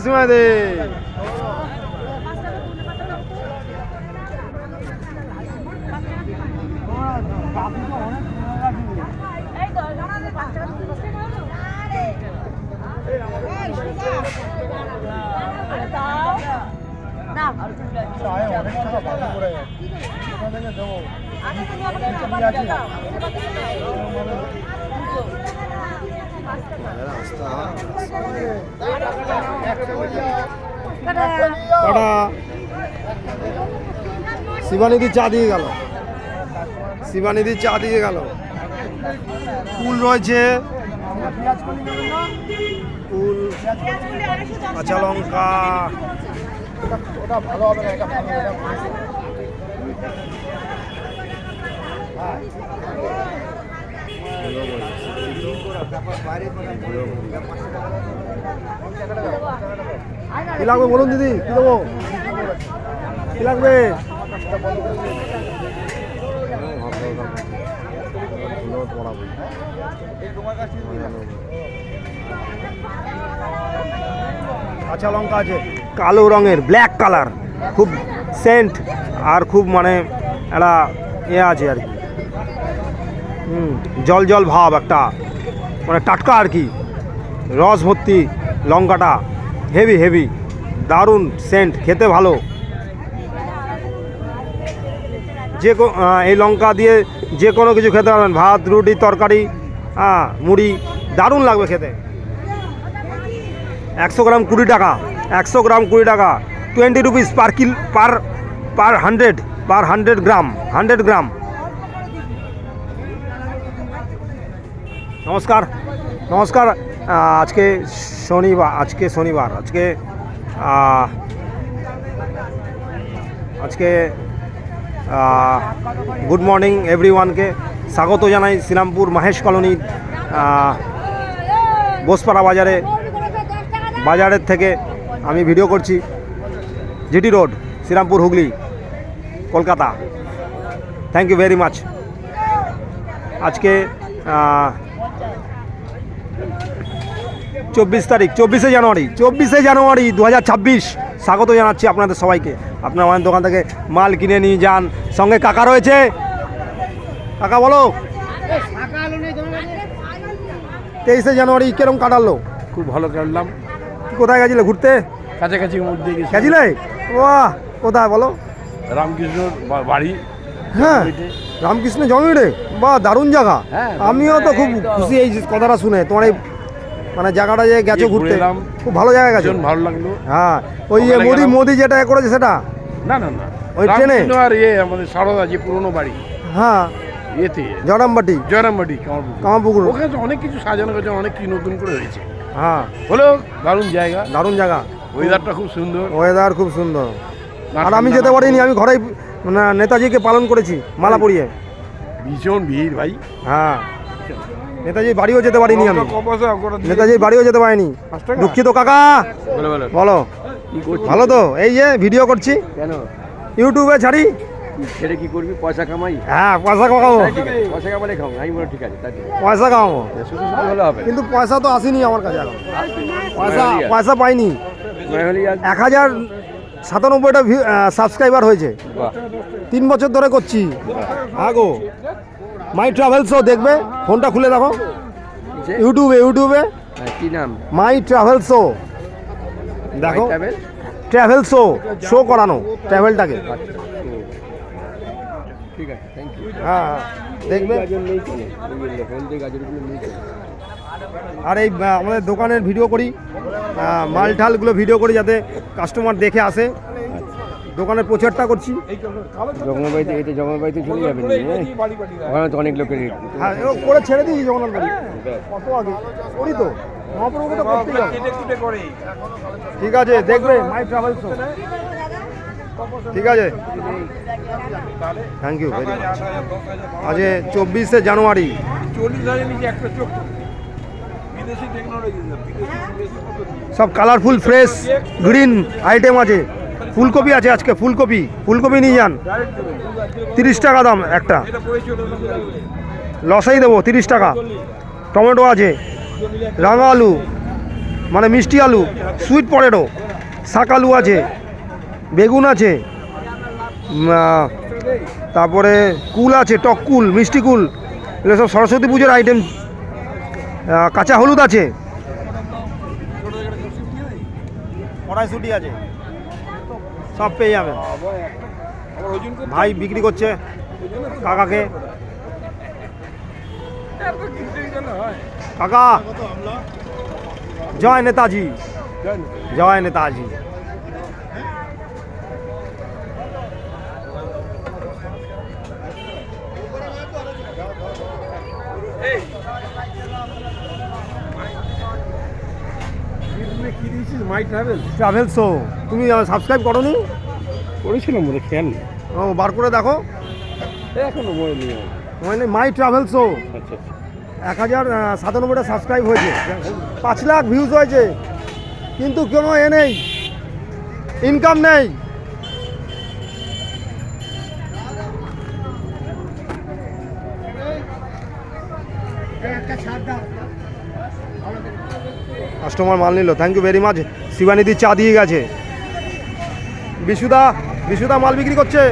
সীমাদি শিবানিধি চা দিয়ে গেল, শিবানিধি চা দিয়ে গেল। ফুল রয়েছে, ফুল, কাঁচা লঙ্কা, কি লাগবে বলুন দিদি, কি দেবো, কি লাগবে? কাঁচা লঙ্কা আছে কালো রঙের, ব্ল্যাক কালার, খুব সেন্ট আর খুব মানে একটা আছে আর কি, জল জল ভাব একটা, মানে টাটকা আর কি, রস ভর্তি লঙ্কাটা, হেভি হেভি, দারুণ সেন্ট, খেতে ভালো। এই লঙ্কা দিয়ে যে কোনো কিছু খেতে পারবেন, ভাত, রুটি, তরকারি, মুড়ি, দারুণ লাগবে খেতে। 100 গ্রাম 20 টাকা, 100 গ্রাম 20 টাকা, 20 রুপিস পার 100 গ্রাম, 100 গ্রাম। নমস্কার নমস্কার, আজকে শনিবার, আজকে গুড মর্নিং এভরিওয়ানকে স্বাগত জানাই শ্রীরামপুর মহেশ কলোনি বোসপাড়া বাজারের থেকে আমি ভিডিও করছি। GT road, Serampore, Hooghly, Kolkata. Thank you very much. আজকে 24 জানুয়ারি 2026, স্বাগত জানাচ্ছি আপনাদের সবাইকে। আপনার আমাদের দোকান থেকে মাল কিনে নিয়ে যান। সঙ্গে কাকা রয়েছে, কাকা বলো। 23 জানুয়ারি কিরম কাটালো? খুব ভালো কাটলাম। কোথায় গেছিলে ঘুরতে? কাছাকাছি মধ্যে গেছিলে? বাহ, কোথায় বলো? রামকৃষ্ণর বাড়ি। হ্যাঁ, রামকৃষ্ণ জমিড়ে, বাহ, দারুণ জায়গা। আমিও তো খুব খুশি এই কথাটা শুনে, তোমার এই মানে জায়গাটা যে গেছো ঘুরতে, খুব ভালো জায়গা গেছো, ভালো লাগলো। হ্যাঁ, ওই মোদি যেটা করেছে সেটা না, ওই ট্রেনে আর আমাদের সারদা যে পুরনো বাড়ি, হ্যাঁ, জয়রামবাটি কামারপুকুর, ওখানে তো অনেক কিছু সাজানো গেছে, অনেক কিছু নতুন করে হয়েছে। হ্যাঁ, হলেও দারুণ জায়গা, ওয়েদারটা খুব সুন্দর। আর আমি যেতে পারিনি, আমি ঘরেই নেতাজিকে পালন করেছি মালা পরিয়ে। ভীষণ ভিড় ভাই। হ্যাঁ, নেতাজির বাড়িও যেতে পারিনি আমি, দুঃখিত কাকা। বলো, ভালো তো? এই যে ভিডিও করছি, কেন ইউটিউবে ছাড়ি। সেটা কি করবি? পয়সা কামাই। হ্যাঁ, পয়সা কামাবো, পয়সা কামালে খাও। আমি বলো ঠিক আছে, পয়সা কামাবো, শুধু হলে হবে। কিন্তু পয়সা তো আসেনি আমার কাছে এখন, পয়সা পাইনি। 1097টা সাবস্ক্রাইবার হয়েছে, 3 বছর ধরে করছি। আগো মাই ট্রাভেল শো দেখবে, ফোনটা খুলে দেখো, ইউটিউবে কি নাম? মাই ট্রাভেল শো, দেখো, ট্রাভেল শো করানো ট্রাভেলটাকে। ঠিক আছে, থ্যাংক ইউ। হ্যাঁ, দেখবে। আর এই আমাদের দোকানের ভিডিও করি, মালঠালগুলো ভিডিও করি যাতে কাস্টমার দেখে আসে, দোকানের প্রচারটা করছি। জগন্নাথবাড়িতে চলে যাবেন, ওখানে তো অনেক লোকের। হ্যাঁ, করে ছেড়ে দিই জগন্নাথ বাড়ি, কত আগে করি তো, মহাপ্রভুকে তো করতেই হবে। ঠিক আছে, দেখবে মাই ট্রাভেল শো। ঠিক আছে, থ্যাংক ইউ ভেরি মাচ। আজ 24 জানুয়ারি। সব কালারফুল ফ্রেশ গ্রিন আইটেম আছে। ফুলকপি আছে আজকে, ফুলকপি নিয়ে যান, 30 টাকা দাম একটা, লসাই দেবো 30 টাকা। টমেটো আছে, রাঙা আলু, মানে মিষ্টি আলু, সুইট পটেটো, শাক আলু আছে, বেগুন আছে, তারপরে কুল আছে, টক কুল, মিষ্টি কুল, এগুলো সব সরস্বতী পুজোর আইটেম। কাঁচা হলুদ আছে, কড়াইশুঁটি আছে, সব পেয়ে যাবেন। ভাই বিক্রি করছে কাকাকে। কাকা জয় নেতাজি, জয় নেতাজি। ট্রাভেল শো তুমি সাবস্ক্রাইব করোনি? করেছিলাম বলে খেয়াল নেই, ও বার করে দেখো। এখনো মনে নেই আমার। মানে মাই ট্রাভেল শো আচ্ছা আচ্ছা। 1097টা সাবস্ক্রাইব হয়েছে, 5 লাখ ভিউজ হয়েছে, কিন্তু কোনো নেই, ইনকাম নেই। কাস্টমার মাল নিল, থ্যাংক ইউ ভেরি মাচ। শিবানিদি চা দিয়ে গেছে। বিশুদা মাল বিক্রি করছে।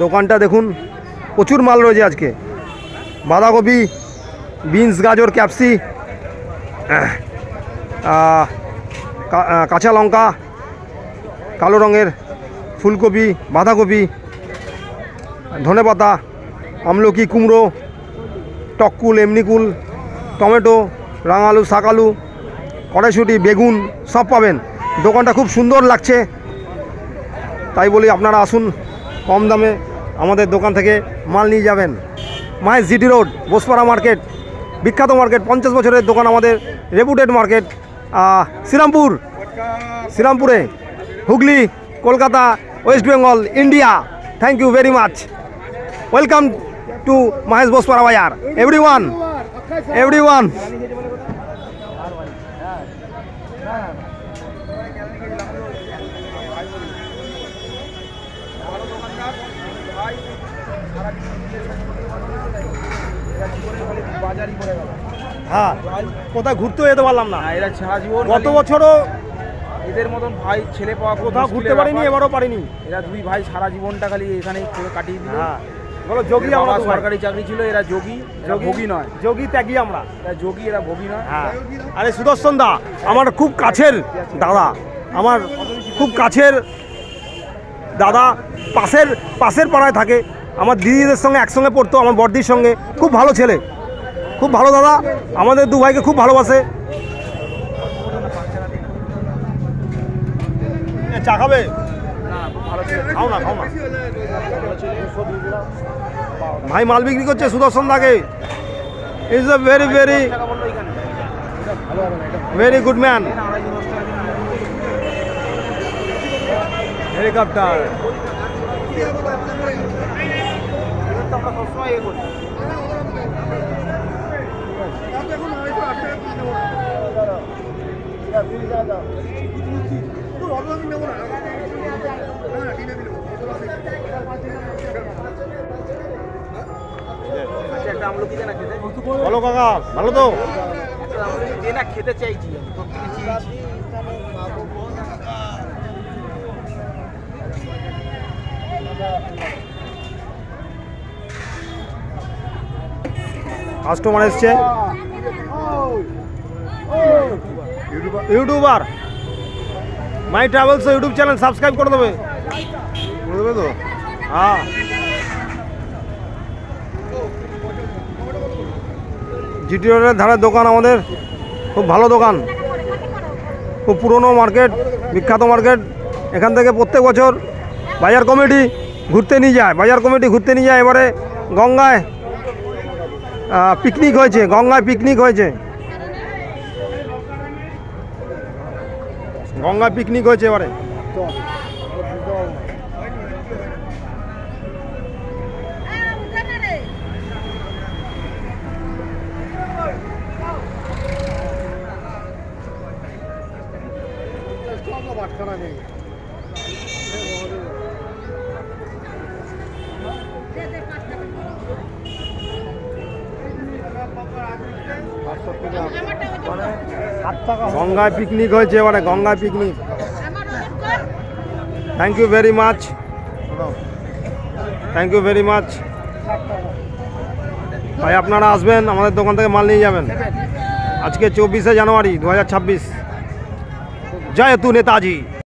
দোকানটা দেখুন, প্রচুর মাল রয়েছে আজকে। বাঁধাকপি, বিনস, গাজর, ক্যাপসি, কাঁচা লঙ্কা, কালো রঙের ফুলকপি, বাঁধাকপি, ধনেপাতা, আমলকি, কুমড়ো, টককুল, এমনি কুল, টমেটো, রাঙালু, শাকালু, কড়াইশুঁটি, বেগুন সব পাবেন। দোকানটা খুব সুন্দর লাগছে, তাই বলি আপনারা আসুন, কম দামে আমাদের দোকান থেকে মাল নিয়ে যাবেন। Mahesh GT road, Bosepara market, বিখ্যাত মার্কেট, 50 বছরের দোকান আমাদের, রেপুটেড মার্কেট। শ্রীরামপুরে, Hooghly, Kolkata, West Bengal, India. Thank you very much. Welcome to Mahesh Bosepara Bazar everyone. হ্যাঁ, কোথায় ঘুরতে যেতে পারলাম না, এরা সারা জীবন গত বছরও এদের মতন ভাই ছেলে পাওয়া কোথাও ঘুরতে পারিনি, এবারও পারিনি। এরা দুই ভাই সারা জীবনটা খালি এখানেই করে কাটিয়ে দিল। হ্যাঁ, বলো যোগী, এর বাবা আমরা সরকারি চাকরি ছিল, এরা যোগী, ভোগী নয়। যোগী ত্যাগী আমরা। এরা যোগী, এরা ভোগী নয়। হ্যাঁ, আরে সুদর্শন দা আমার খুব কাছের দাদা, আমার খুব কাছের দাদা, পাশের পাড়ায় থাকে। আমার দিদিদের সঙ্গে একসঙ্গে পড়তো, আমার বড়দির সঙ্গে। খুব ভালো ছেলে, খুব ভালো দাদা, আমাদের দু ভাইকে খুব ভালোবাসে। চা খাবে? খাও না। ভাই মাল বিক্রি করছে সুদর্শন দাকে। Is a very very good man. Helicopter বলো কাকা, ভালো তো? খেতে চাইছি কাস্টমার এসছে, ইউটিউবার, মাই ট্রাভেলস ইউটিউব চ্যানেল সাবস্ক্রাইব করে দেবে তো? হ্যাঁ, জিটি রোডের ধারের দোকান আমাদের, খুব ভালো দোকান, খুব পুরনো মার্কেট, বিখ্যাত মার্কেট। এখান থেকে প্রত্যেক বছর বাজার কমিটি ঘুরতে নিয়ে যায়। এবারে গঙ্গায় পিকনিক হয়েছে, এবারে গঙ্গায় পিকনিক হয়েছে এবারে, গঙ্গায় picnic. Thank you very much, thank you very much. ভাই আপনারা আসবেন, আমাদের দোকান থেকে মাল নিয়ে যাবেন। আজকে 24শে জানুয়ারি 2026। জয় তু নেতাজি।